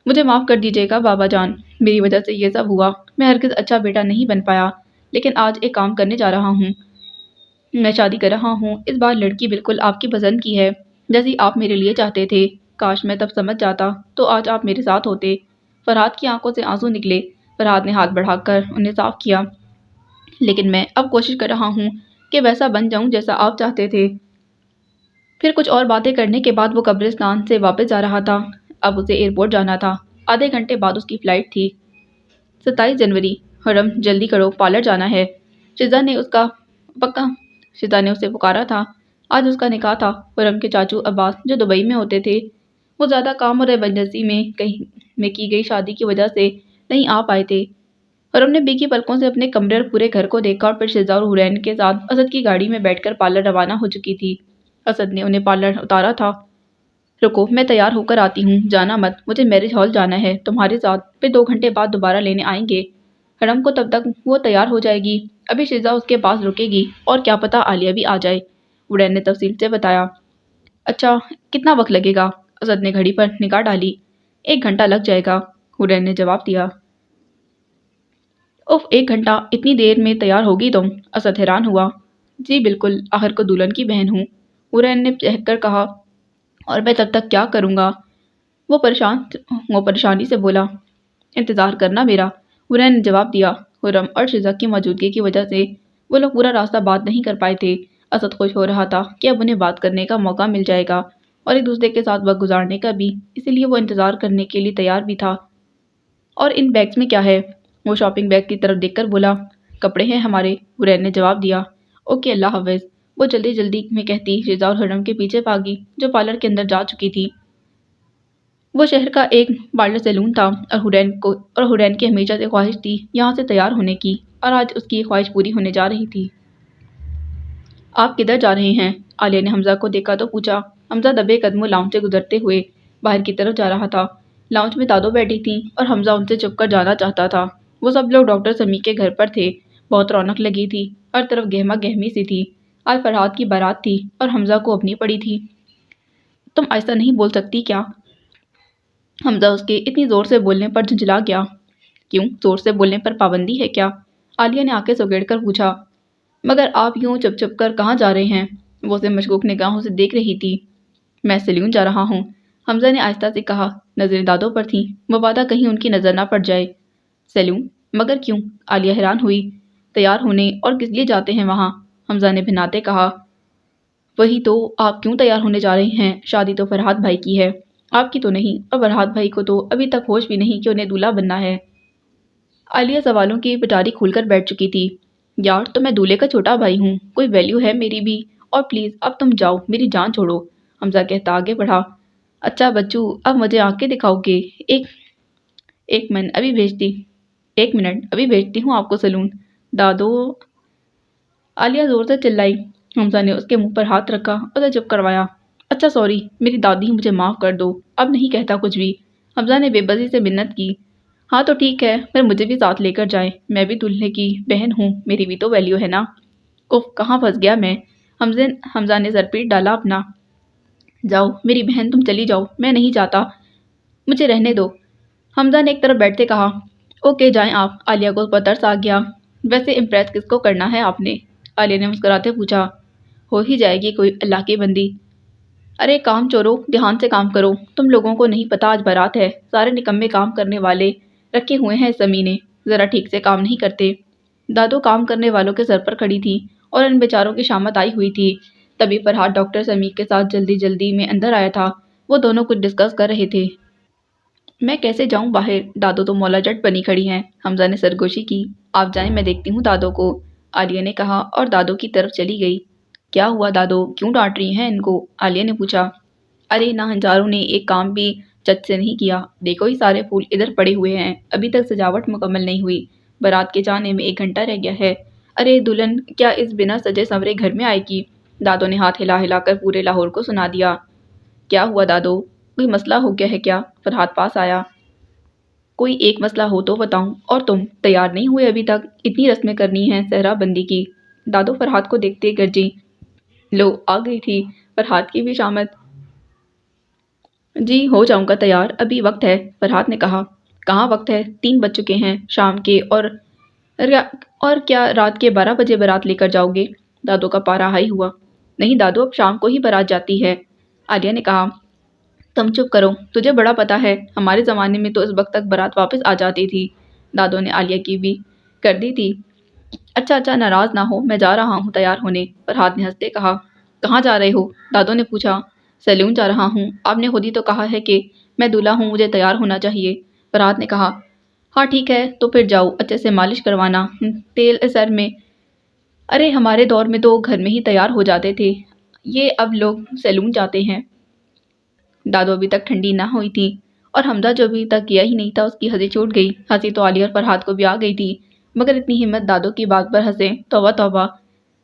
مجھے معاف کر دیجیے گا بابا جان، میری وجہ سے یہ سب ہوا، میں ہرگز اچھا بیٹا نہیں بن پایا، لیکن آج ایک کام کرنے جا رہا ہوں، میں شادی کر رہا ہوں۔ اس بار لڑکی بالکل آپ کی پسند کی ہے، جیسی آپ میرے لیے چاہتے تھے۔ کاش میں تب سمجھ جاتا تو آج آپ میرے ساتھ ہوتے۔ فرحات کی آنکھوں سے آنسو نکلے۔ فرحات نے ہاتھ بڑھا کر انہیں صاف کیا۔ لیکن میں اب کوشش کر رہا ہوں کہ ویسا بن جاؤں جیسا آپ چاہتے تھے۔ پھر کچھ اور باتیں کرنے کے بعد وہ قبرستان سے واپس جا رہا تھا۔ اب اسے ایئرپورٹ جانا تھا، آدھے گھنٹے بعد اس کی فلائٹ تھی۔ 27 جنوری۔ حرم جلدی کرو، پارلر جانا ہے۔ شزا نے اسے پکارا تھا۔ آج اس کا نکاح تھا۔ حرم کے چاچو عباس جو دبئی میں ہوتے تھے، وہ زیادہ کام اور ایمرجنسی میں کی گئی شادی کی وجہ سے نہیں آ پائے تھے۔ حرم نے بھیگی پلکوں سے اپنے کمرے اور پورے گھر کو دیکھا اور پھر شزا اور حرین کے ساتھ اسد کی گاڑی میں بیٹھ کر پارلر روانہ ہو چکی تھی۔ اسد نے انہیں پارلر اتارا تھا۔ رکو، میں تیار ہو کر آتی ہوں، جانا مت، مجھے میرج ہال جانا ہے تمہارے ساتھ، پھر 2 گھنٹے بعد دوبارہ لینے آئیں گے۔ حرم کو تب تک وہ تیار ہو جائے گی، ابھی شزا اس کے پاس رکے گی اور کیا پتہ عالیہ بھی آ جائے، حرین نے تفصیل سے بتایا۔ اچھا کتنا وقت لگے گا؟ اسد نے گھڑی پر نگاہ ڈالی۔ 1 گھنٹہ لگ جائے گا، حرین نے جواب دیا۔ اف 1 گھنٹہ، اتنی دیر میں تیار ہوگی تم؟ اسد حیران ہوا۔ جی بالکل، آخر کو دلہن کی بہن ہوں، حرین نے چہک کر کہا۔ اور میں تب تک کیا کروں گا؟ وہ پریشانی سے بولا۔ انتظار کرنا میرا، حرین نے جواب دیا۔ حرم اور شزا کی موجودگی کی وجہ سے وہ لوگ پورا راستہ بات نہیں کر پائے تھے۔ اسد خوش ہو رہا تھا کہ اب انہیں بات کرنے کا موقع مل جائے گا اور ایک دوسرے کے ساتھ وقت گزارنے کا بھی، اسی لیے وہ انتظار کرنے کے لیے تیار بھی تھا۔ اور ان بیگز میں کیا ہے؟ وہ شاپنگ بیگ کی طرف دیکھ کر بولا۔ کپڑے ہیں ہمارے، حرین نے جواب دیا۔ اوکے، اللہ حافظ، وہ جلدی جلدی میں کہتی شزا اور حرم کے پیچھے بھاگی جو پارلر کے اندر جا چکی تھی۔ وہ شہر کا ایک پارلر سیلون تھا اور حرین کی ہمیشہ سے خواہش تھی یہاں سے تیار ہونے کی، اور آج اس کی خواہش پوری ہونے جا رہی تھی۔ آپ کدھر جا رہے ہیں؟ عالیہ نے حمزہ کو دیکھا تو پوچھا۔ حمزہ دبے قدموں لاؤنج سے گزرتے ہوئے باہر کی طرف جا رہا تھا۔ لاؤنج میں دادو بیٹھی تھیں اور حمزہ ان سے چھپ کر جانا چاہتا تھا۔ وہ سب لوگ ڈاکٹر سمیع کے گھر پر تھے، بہت رونق لگی تھی، ہر طرف گہما گہمی سی تھی۔ آج فرحات کی بارات تھی اور حمزہ کو اپنی پڑی تھی۔ تم آہستہ نہیں بول سکتی کیا؟ حمزہ اس کے اتنی زور سے بولنے پر جھنجھلا گیا۔ کیوں، زور سے بولنے پر پابندی ہے کیا؟ عالیہ نے آنکھیں سگیڑ کر پوچھا۔ مگر آپ یوں چپ چپ کر کہاں جا رہے ہیں؟ وہ اسے مشکوک نگاہوں سے دیکھ رہی تھی۔ میں سیلون جا رہا ہوں، حمزہ نے آہستہ سے کہا۔ نظریں دادو پر تھیں، مبادا کہیں ان کی نظر نہ پڑ جائے۔ سیلون؟ مگر کیوں؟ عالیہ حیران ہوئی۔ تیار ہونے، اور کس لیے جاتے ہیں وہاں؟ حمزہ نے بھناتے کہا۔ وہی تو، آپ کیوں تیار ہونے جا رہے ہیں؟ شادی تو فرحات بھائی کی ہے، آپ کی تو نہیں، اور فرحات بھائی کو تو ابھی تک ہوش بھی نہیں کہ انہیں دولہا بننا ہے۔ عالیہ سوالوں کی پٹاری کھول کر بیٹھ چکی تھی۔ یار تو میں دولہے کا چھوٹا بھائی ہوں، کوئی ویلیو ہے میری بھی، اور پلیز اب تم جاؤ، میری جان چھوڑو، حمزہ کہتا آگے بڑھا۔ اچھا بچو، اب مجھے آنکھیں دکھاؤ گے؟ ایک منٹ ابھی بھیجتی ہوں آپ کو سلون۔ دادو، عالیہ زور سے چلائی۔ حمزہ نے اس کے منہ پر ہاتھ رکھا، اسے چپ کروایا۔ اچھا سوری میری دادی، مجھے معاف کر دو، اب نہیں کہتا کچھ بھی، حمزہ نے بے بسی سے منت کی۔ ہاں تو ٹھیک ہے، پھر مجھے بھی ساتھ لے کر جائیں، میں بھی دولہے کی بہن ہوں، میری بھی تو ویلیو ہے نا۔ اف، کہاں پھنس گیا میں؟ حمزہ نے سر پیٹ ڈالا اپنا۔ جاؤ میری بہن، تم چلی جاؤ، میں نہیں جاتا، مجھے رہنے دو، حمزہ نے ایک طرف بیٹھتے کہا۔ اوکے جائیں آپ، عالیہ کو اس پر ترس آ گیا۔ ویسے امپریس کس کو کرنا ہے آپ نے؟ عالیہ نے مسکراتے پوچھا۔ ہو ہی جائے گی کوئی اللہ کی بندی۔ ارے کام چورو، دھیان سے کام کرو، تم لوگوں کو نہیں پتا آج بارات ہے، سارے نکمے کام کرنے والے رکھے ہوئے ہیں اس زمینے، ذرا ٹھیک سے کام نہیں کرتے۔ دادو کام کرنے والوں کے سر پر کھڑی تھی اور ان بیچاروں کی شامت آئی ہوئی تھی۔ تبھی فرحات ڈاکٹر سمیع کے ساتھ جلدی جلدی میں اندر آیا تھا۔ وہ دونوں کچھ ڈسکس کر رہے تھے۔ میں کیسے جاؤں باہر؟ دادو تو مولا جٹ بنی کھڑی ہیں۔ حمزہ نے سرگوشی کی۔ آپ جائیں، میں دیکھتی ہوں دادو کو، عالیہ نے کہا اور دادو کی طرف چلی گئی۔ کیا ہوا دادو، کیوں ڈانٹ رہی ہیں ان کو؟ عالیہ نے پوچھا۔ ارے نہ ہنجاروں نے ایک کام بھی چج سے نہیں کیا، دیکھو یہ سارے پھول ادھر پڑے ہوئے ہیں، ابھی تک سجاوٹ مکمل نہیں ہوئی، بارات کے جانے میں 1 گھنٹہ رہ گیا ہے۔ ارے دلہن کیا اس بنا سجے سنورے گھر میں آئے گی؟ دادو نے ہاتھ ہلا ہلا کر پورے لاہور کو سنا دیا۔ کیا ہوا دادو، کوئی مسئلہ ہو گیا ہے کیا؟ فرحات پاس آیا۔ کوئی ایک مسئلہ ہو تو بتاؤں، اور تم تیار نہیں ہوئے ابھی تک؟ اتنی رسمیں کرنی ہیں صحرا بندی کی۔ دادو فرحات کو دیکھتے گرجی۔ لو آ گئی تھی فرحات کی بھی شامت۔ جی ہو جاؤں گا تیار، ابھی وقت ہے، فرحات نے کہا۔ کہاں وقت ہے، 3 بج چکے ہیں شام کے، اور کیا رات کے 12 بجے بارات لے کر جاؤ گے؟ دادو کا پارا ہائی ہوا۔ نہیں دادو، اب شام کو ہی بارات جاتی ہے، عالیہ نے کہا۔ تم چپ کرو، تجھے بڑا پتا ہے، ہمارے زمانے میں تو اس وقت تک بارات واپس آ جاتی تھی۔ دادو نے عالیہ کی بھی کر دی تھی۔ اچھا اچھا ناراض نہ ہو، میں جا رہا ہوں تیار ہونے، فرحات نے ہنستے کہا۔ کہاں جا رہے ہو؟ دادو نے پوچھا۔ سیلون جا رہا ہوں، آپ نے خود ہی تو کہا ہے کہ میں دولہا ہوں، مجھے تیار ہونا چاہیے، فرحات نے کہا۔ ہاں ٹھیک ہے تو پھر جاؤ، اچھے سے مالش کروانا، تیل سر میں۔ ارے ہمارے دور میں تو گھر میں ہی تیار ہو جاتے تھے، یہ اب لوگ سیلون جاتے ہیں۔ دادو ابھی تک ٹھنڈی نہ ہوئی تھی اور حمزہ جو ابھی تک گیا ہی نہیں تھا اس کی ہنسی چھوٹ گئی۔ ہنسی تو عالیہ اور فرحات کو بھی آ گئی تھی، مگر اتنی ہمت دادو کی بات پر ہنسے، توبہ توبہ۔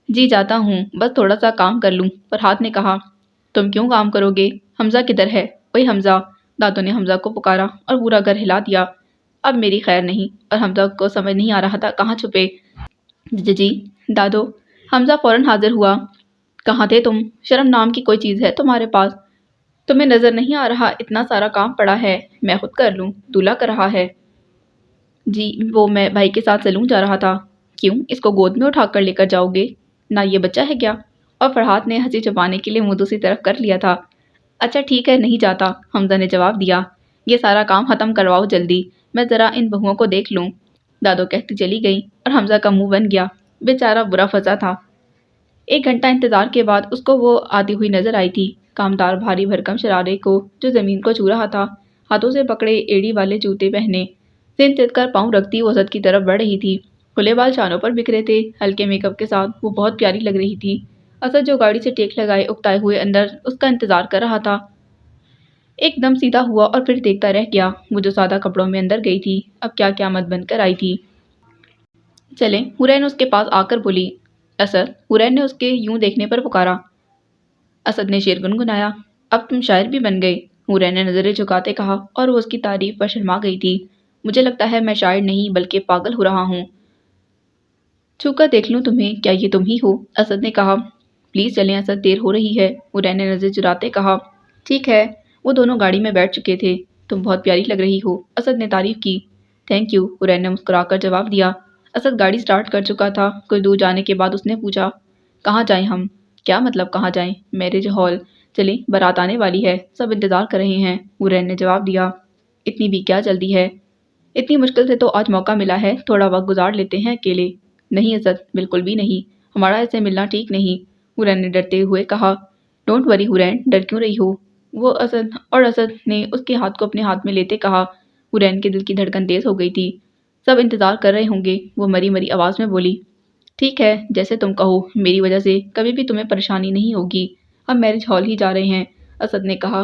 جی جاتا ہوں، بس تھوڑا سا کام کر لوں، فرحات نے کہا۔ تم کیوں کام کرو گے؟ حمزہ کدھر ہے؟ اوئے حمزہ، دادو نے حمزہ کو پکارا اور پورا گھر ہلا دیا۔ اب میری خیر نہیں، اور حمزہ کو سمجھ نہیں آ رہا تھا کہاں چھپے۔ جی دادو، حمزہ فوراً حاضر ہوا۔ کہاں تھے تم؟ شرم نام کی کوئی چیز ہے تمہارے پاس؟ تمہیں نظر نہیں آ رہا اتنا سارا کام پڑا ہے، میں خود کر لوں، دولہا کر رہا ہے۔ جی وہ میں بھائی کے ساتھ سیلون جا رہا تھا۔ کیوں، اس کو گود میں اٹھا کر لے کر جاؤ گے؟ نہ یہ بچہ ہے کیا؟ اور فرحات نے ہنسی چھپانے کے لیے منہ دوسری طرف کر لیا تھا۔ اچھا ٹھیک ہے نہیں جاتا، حمزہ نے جواب دیا۔ یہ سارا کام ختم کرواؤ جلدی، میں ذرا ان بہوؤں کو دیکھ لوں، دادو کہتی چلی گئی اور حمزہ کا منہ بن گیا، بیچارہ برا پھنسا تھا۔ 1 گھنٹہ انتظار کے بعد اس کو وہ آتی ہوئی نظر آئی تھی، کامدار بھاری بھرکم شرارے کو جو زمین کو چھو رہا تھا، ہاتھوں سے پکڑے ایڑی والے جوتے پہنے، سین تیز کر پاؤں رکھتی وہ اسد کی طرف بڑھ رہی تھی۔ کھلے بال شانوں پر بکھرے تھے، ہلکے میک اپ کے ساتھ وہ بہت پیاری لگ رہی تھی۔ اسد جو گاڑی سے ٹیک لگائے اکتائے ہوئے اندر اس کا انتظار کر رہا تھا، ایک دم سیدھا ہوا اور پھر دیکھتا رہ گیا۔ وہ جو سادہ کپڑوں میں اندر گئی تھی اب کیا قیامت بن کر آئی تھی۔ چلیں، حورین اس کے پاس آ کر بولی۔ اسد، حورین نے اس کے یوں دیکھنے پر پکارا۔ اسد نے شعر گنگنایا۔ اب تم شاعر بھی بن گئے، حورین نے نظریں جھکاتے کہا اور وہ اس کی تعریف پر شرما گئی تھی۔ مجھے لگتا ہے میں شاعر نہیں بلکہ پاگل ہو رہا ہوں۔ چھو کر دیکھ لوں تمہیں، کیا یہ تم ہی ہو؟ اسد نے کہا۔ پلیز چلیں اسد، دیر ہو رہی ہے، حورین نے نظر چراتے کہا۔ ٹھیک ہے، وہ دونوں گاڑی میں بیٹھ چکے تھے۔ تم بہت پیاری لگ رہی ہو، اسد نے تعریف کی۔ تھینک یو، حورین نے مسکرا کر جواب دیا۔ اسد گاڑی سٹارٹ کر چکا تھا۔ کچھ دور جانے کے بعد اس نے پوچھا، کہاں جائیں ہم؟ کیا مطلب کہاں جائیں؟ میرج ہال چلیں، بارات آنے والی ہے، سب انتظار کر رہے ہیں، حورین نے جواب دیا۔ اتنی بھی کیا جلدی ہے؟ اتنی مشکل سے تو آج موقع ملا ہے، تھوڑا وقت گزار لیتے ہیں اکیلے۔ نہیں اسد، بالکل بھی نہیں، ہمارا ایسے ملنا ٹھیک نہیں، حورین نے ڈرتے ہوئے کہا۔ ڈونٹ وری حورین، ڈر کیوں رہی ہو؟ وہ اسد نے اس کے ہاتھ کو اپنے ہاتھ میں لیتے کہا۔ حورین کے دل کی دھڑکن تیز ہو گئی تھی۔ سب انتظار کر رہے ہوں گے، وہ مری مری آواز میں بولی۔ ٹھیک ہے، جیسے تم کہو، میری وجہ سے کبھی بھی تمہیں پریشانی نہیں ہوگی، ہم میرج ہال ہی جا رہے ہیں، اسد نے کہا۔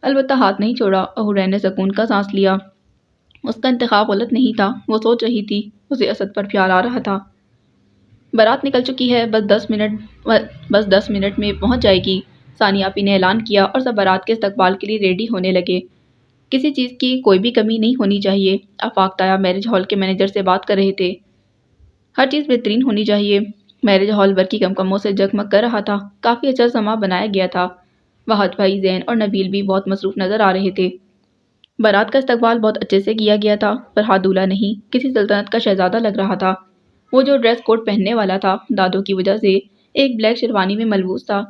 البتہ ہاتھ نہیں چھوڑا اور حورین نے سکون کا سانس لیا۔ اس کا انتخاب غلط نہیں تھا، وہ سوچ رہی تھی، اسے اسد پر پیار آ رہا تھا۔ بارات نکل چکی ہے، بس 10 منٹ میں پہنچ جائے گی، ثانیہ آپی نے اعلان کیا اور سب بارات کے استقبال کے لیے ریڈی ہونے لگے۔ کسی چیز کی کوئی بھی کمی نہیں ہونی چاہیے، آفاق تایا میرج ہال کے مینیجر سے بات کر رہے تھے۔ ہر چیز بہترین ہونی چاہیے۔ میرج ہال برقی کمکموں سے جگمگ کر رہا تھا، کافی اچھا سما بنایا گیا تھا۔ وحد بھائی، زین اور نبیل بھی بہت مصروف نظر آ رہے تھے۔ بارات کا استقبال بہت اچھے سے کیا گیا تھا۔ فرحات دولہا نہیں، کسی سلطنت کا شہزادہ لگ رہا تھا۔ وہ جو ڈریس کوڈ پہننے والا تھا، دادو کی وجہ سے ایک بلیک شیروانی میں ملبوس تھا،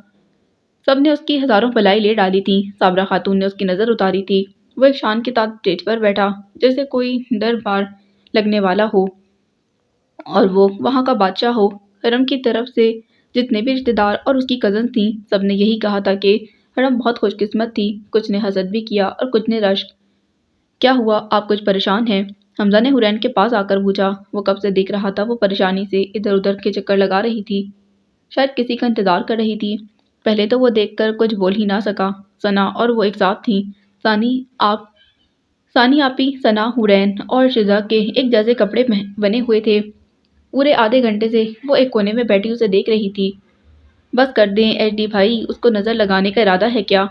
سب نے اس کی ہزاروں بلائیں لے ڈالی تھیں۔ صابرہ خاتون نے اس کی نظر اتاری تھی۔ وہ ایک شان کے ساتھ اسٹیج پر بیٹھا جیسے کوئی دربار لگنے والا ہو اور وہ وہاں کا بادشاہ ہو۔ حرم کی طرف سے جتنے بھی رشتے دار اور اس کی کزن تھیں، سب نے یہی کہا تھا کہ حرم بہت خوش قسمت تھی۔ کچھ نے حسد بھی کیا اور کچھ نے رشک۔ کیا ہوا، آپ کچھ پریشان ہیں؟ حمزہ نے حورین کے پاس آ کر پوچھا۔ وہ کب سے دیکھ رہا تھا، وہ پریشانی سے ادھر ادھر کے چکر لگا رہی تھی، شاید کسی کا انتظار کر رہی تھی۔ پہلے تو وہ دیکھ کر کچھ بول ہی نہ سکا۔ ثنا اور وہ ایک ساتھ تھیں۔ ثانی آپی، ثنا، حورین اور شزا کے ایک جیسے کپڑے بنے ہوئے تھے۔ پورے آدھے گھنٹے سے وہ ایک کونے میں بیٹھی اسے دیکھ رہی تھی۔ بس کر دیں ایچ ڈی بھائی، اس کو نظر لگانے کا ارادہ ہے کیا؟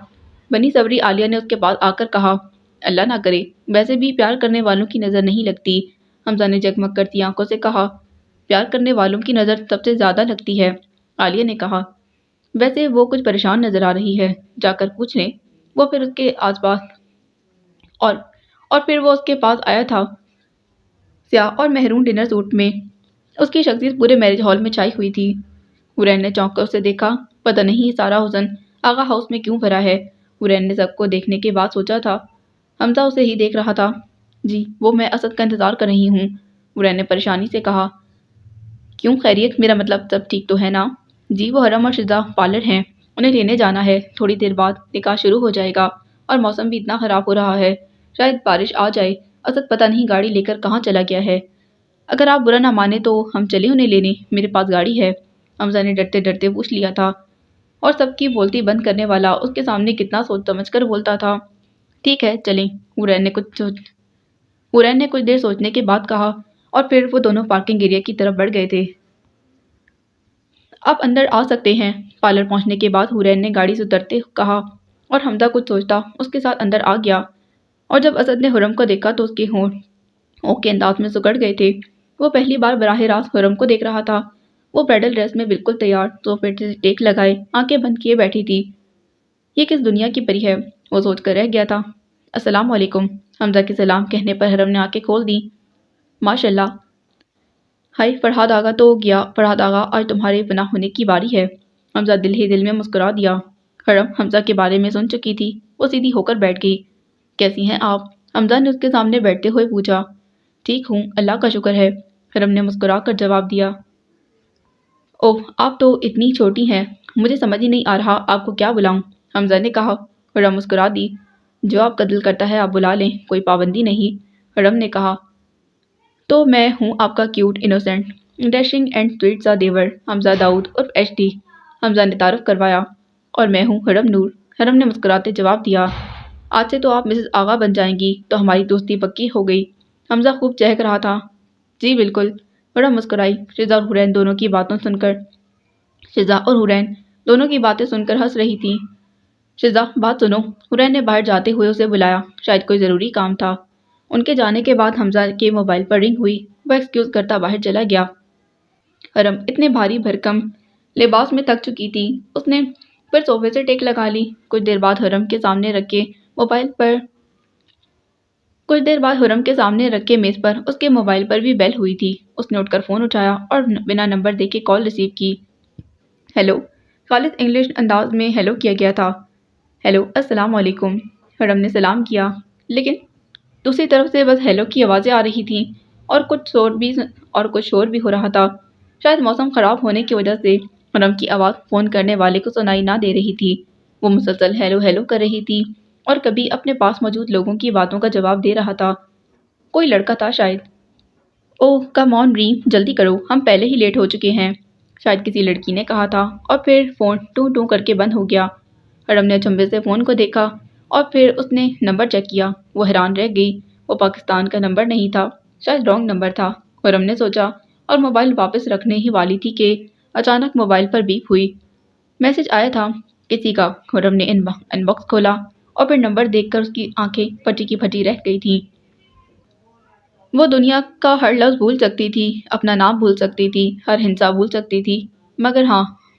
بنی صبری عالیہ نے اس کے پاس آ کر کہا۔ اللہ نہ کرے، ویسے بھی پیار کرنے والوں کی نظر نہیں لگتی، حمزہ نے جگمگ کرتی آنکھوں سے کہا۔ پیار کرنے والوں کی نظر سب سے زیادہ لگتی ہے، عالیہ نے کہا۔ ویسے وہ کچھ پریشان نظر آ رہی ہے، جا کر پوچھ لیں۔ وہ پھر اس کے آس پاس اور پھر وہ اس کے پاس آیا تھا، سیاہ اور مہرون ڈنر سوٹ میں۔ اس کی شخصیت پورے میرج ہال میں چھائی ہوئی تھی۔ حورین نے چونک کر اسے دیکھا۔ پتہ نہیں یہ سارا حسن آغا ہاؤس میں کیوں بھرا ہے؟ حورین نے سب کو دیکھنے کے بعد سوچا تھا۔ حمزہ اسے ہی دیکھ رہا تھا۔ جی، وہ میں اسد کا انتظار کر رہی ہوں، حورین نے پریشانی سے کہا۔ کیوں، خیریت؟ میرا مطلب سب ٹھیک تو ہے نا؟ جی، وہ حرم اور شزا پارلر ہیں، انہیں لینے جانا ہے۔ تھوڑی دیر بعد نکاح شروع ہو جائے گا اور موسم بھی اتنا خراب ہو رہا ہے، شاید بارش آ جائے۔ اسد پتہ نہیں گاڑی لے کر کہاں چلا گیا ہے۔ اگر آپ برا نہ مانے تو ہم چلیں انہیں لینے، میرے پاس گاڑی ہے، حمزہ نے ڈرتے ڈرتے پوچھ لیا تھا۔ اور سب کی بولتی بند کرنے والا اس کے سامنے کتنا سوچ سمجھ کر بولتا تھا۔ ٹھیک ہے چلیں، حورین نے کچھ دیر سوچنے کے بعد کہا، اور پھر وہ دونوں پارکنگ ایریا کی طرف بڑھ گئے تھے۔ آپ اندر آ سکتے ہیں، پارلر پہنچنے کے بعد حورین نے گاڑی سے اترتے کہا، اور حمزہ کچھ سوچتا اس کے ساتھ اندر آ گیا۔ اور جب اسد نے حرم کو دیکھا تو اس کے ہونٹ اوکے انداز میں سکڑ گئے تھے۔ وہ پہلی بار براہ راست حرم کو دیکھ رہا تھا۔ وہ برائڈل ڈریس میں بالکل تیار، صوفے سے ٹیک لگائے، آنکھیں بند کیے بیٹھی تھی۔ یہ کس دنیا کی پری ہے، وہ سوچ کر رہ گیا تھا۔ السلام علیکم، حمزہ کے سلام کہنے پر حرم نے آنکھیں کھول دیں۔ ماشاء اللہ۔ ہائی، فرحاد آغا تو گیا۔ فرحاد آغا، آج تمہارے فنا ہونے کی باری ہے، حمزہ دل ہی دل میں مسکرا دیا۔ حرم حمزہ کے بارے میں سن چکی تھی، وہ سیدھی ہو کر بیٹھ گئی۔ کیسی ہیں آپ، حمزہ نے اس کے سامنے بیٹھتے ہوئے پوچھا۔ ٹھیک ہوں، اللہ کا شکر ہے، حرم نے مسکرا کر جواب دیا۔ اوہ، آپ تو اتنی چھوٹی ہیں، مجھے سمجھ ہی نہیں آ رہا آپ کو کیا بلاؤں، حمزہ نے کہا۔ حرم مسکرا دی۔ جو آپ کا دل کرتا ہے آپ بلا لیں، کوئی پابندی نہیں، حرم نے کہا۔ تو میں ہوں آپ کا cute, innocent, dashing and sweet سا دیور، حمزہ داؤد عرف ایچ ڈی، حمزہ نے تعارف کروایا۔ اور میں ہوں حرم نور، حرم نے مسکراتے جواب دیا۔ آج سے تو آپ مسز آغا بن جائیں گی، تو ہماری دوستی پکی ہو گئی، حمزہ خوب چہک رہا تھا۔ جی بالکل، حرم مسکرائی۔ شزا اور حورین دونوں کی باتیں سن کر ہنس رہی تھی۔ شزا، بات سنو، حورین نے باہر جاتے ہوئے اسے بلایا، شاید کوئی ضروری کام تھا۔ ان کے جانے کے بعد حمزہ کے موبائل پر رنگ ہوئی، وہ ایکسکیوز کرتا باہر چلا گیا۔ حرم اتنے بھاری بھرکم لباس میں تھک چکی تھی، اس نے پھر صوفے سے ٹیک لگا لی۔ کچھ دیر بعد حرم کے سامنے رکھے میز پر اس کے موبائل پر بھی بیل ہوئی تھی۔ اس نے اٹھ کر فون اٹھایا اور بنا نمبر دیکھے کال ریسیو کی۔ ہیلو، خالص انگلش انداز میں ہیلو کیا گیا تھا۔ ہیلو، السلام علیکم، حرم نے سلام کیا، لیکن دوسری طرف سے بس ہیلو کی آوازیں آ رہی تھیں اور کچھ شور بھی ہو رہا تھا۔ شاید موسم خراب ہونے کی وجہ سے حرم کی آواز فون کرنے والے کو سنائی نہ دے رہی تھی۔ وہ مسلسل ہیلو ہیلو کر رہی تھی اور کبھی اپنے پاس موجود لوگوں کی باتوں کا جواب دے رہا تھا۔ کوئی لڑکا تھا شاید۔ اوہ کم آن ریم، جلدی کرو، ہم پہلے ہی لیٹ ہو چکے ہیں، شاید کسی لڑکی نے کہا تھا، اور پھر فون ٹوں ٹوں کر کے بند ہو گیا۔ حرم نے اچنبھے سے فون کو دیکھا اور پھر اس نے نمبر چیک کیا۔ وہ حیران رہ گئی، وہ پاکستان کا نمبر نہیں تھا، شاید رانگ نمبر تھا، حرم نے سوچا، اور موبائل واپس رکھنے ہی والی تھی کہ اچانک موبائل پر بیپ ہوئی۔ میسج آیا تھا کسی کا۔ حرم نے ان باکس کھولا اور پھر نمبر دیکھ کر اس کی آنکھیں پھٹی کی پھٹی رہ گئی تھیں۔ وہ دنیا کا ہر لفظ بھول سکتی تھی، اپنا نام بھول سکتی تھی، ہر ہنسا بھول سکتی تھی،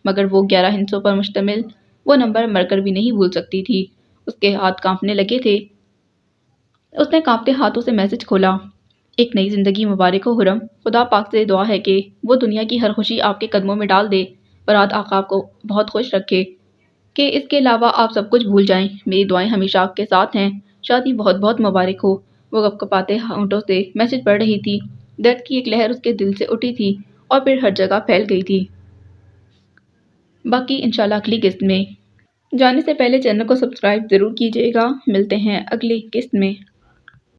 مگر وہ 11 ہنسوں پر مشتمل وہ نمبر مر کر بھی نہیں بھول سکتی تھی۔ اس کے ہاتھ کانپنے لگے تھے۔ اس نے کانپتے ہاتھوں سے میسج کھولا۔ ایک نئی زندگی مبارک ہو حرم، خدا پاک سے دعا ہے کہ وہ دنیا کی ہر خوشی آپ کے قدموں میں ڈال دے، فرحاد آقا آپ کو بہت خوش رکھے۔ کہ اس کے علاوہ آپ سب کچھ بھول جائیں، میری دعائیں ہمیشہ آپ کے ساتھ ہیں، شادی بہت بہت مبارک ہو۔ وہ کپکپاتے ہونٹوں سے میسج پڑھ رہی تھی، درد کی ایک لہر اس کے دل سے اٹھی تھی اور پھر ہر جگہ پھیل گئی تھی۔ باقی انشاءاللہ اگلی قسط میں۔ جانے سے پہلے چینل کو سبسکرائب ضرور کیجیے گا۔ ملتے ہیں اگلی قسط میں۔